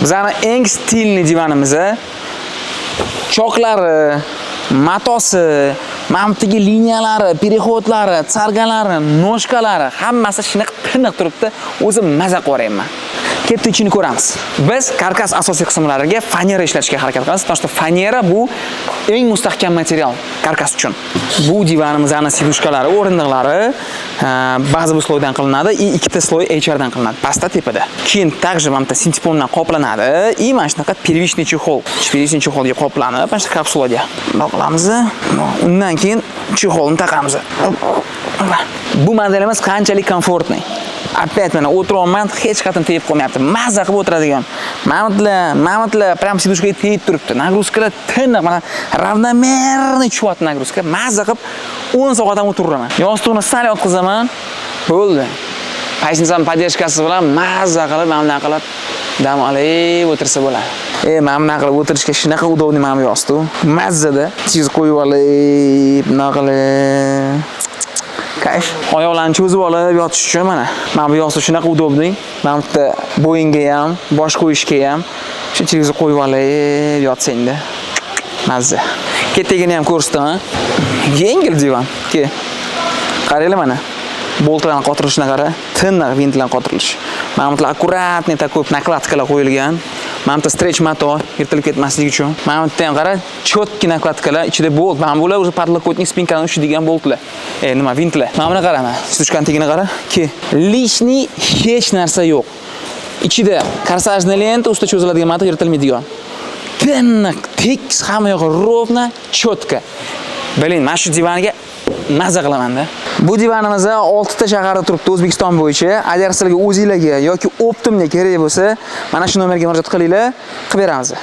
Bizning eng stilli divanimiz choklari, matosi, mamtigi liniyalari, переходlari, tsargalari, noshkalari hammasi shunaqa tiniq turibdi. O'zim maza qilaman. Ketdi ichini ko'ramiz. Biz karkas asosiy qismlariga fanera ishlashga harakat qilamiz. Потому что fanera bu eng mustahkam material karkas uchun. Bu divanimizning sidushkalari, o'rindiqlari ba'zi bir sloydan qilinadi, ikkita sloy HRdan qilinadi, pastda tepada. Keyin также mamta sintepondan qoplanadi, и mana shunaqa первичный чехол. Первичный чехолga qoplanib, mana shu kapsulaga qilamiz. Undan keyin chexolni taqamiz. Bu modelimiz qanchalik komfortli. Опять mana o'tiryapman, hech qachon tegib qolmayapti. Maza qilib o'tiradigan. Mamutlar прям sidushkaga tegib turibdi. Nagruzkalar tiniq, mana ravnomerniy tushyapti nagruzka. Maza qilib 10 soat ham o'tiraman. Yostiqni sal yotqizaman. Bo'ldi. Paysnisam podдержкасы bilan maza qilib, mana qilib dam olib o'tirsa bo'ladi. Mana qilib o'tirishga shunaqa udobniy mana bu yostiq. Mazada chiz qo'yib olib, nima qilib kayf. Oyoqlarni cho'zib olib yotish uchun mana bu yostiq shunaqa udobniy. Mana bu yerda bo'yinga ham, bosh qo'yishga ham shunchalik qo'yib olib yotsangda. Mazza. Ketagini ham ko'rsataman. Yengil divan. Ke. Qaranglar mana. Boltlarni qotirilishini qara. Tiniq vintlar qotirilish. Mana bu akkuratniy takib nakladkalar qo'yilgan. Mana bu stretch mato yirtilib ketmasligi uchun. Mana bu ham qara, chotki nakladkalar, ichida bolt. Mana bular o'zi poдлокотник spinkadan ushlaydigan boltlar. Nima vintlar. Mana buni qarama. Sidushkan tegini qara. Ki, lishniy hech narsa yo'q. Ichida korsajniy lenta, usta cho'ziladigan mato yirtilmaydigan. Tiniq, tekis, hamma yo'q ровно, четко. Bilin, mana shu divanga maza qilaman-da. Bu divanimiz 6 ta shaharda turibdi O'zbekiston bo'yicha. Agar sizlarga o'zingizlarga yoki optimga kerak bo'lsa, mana shu nomerga murojaat qilinglar, qilib beramiz.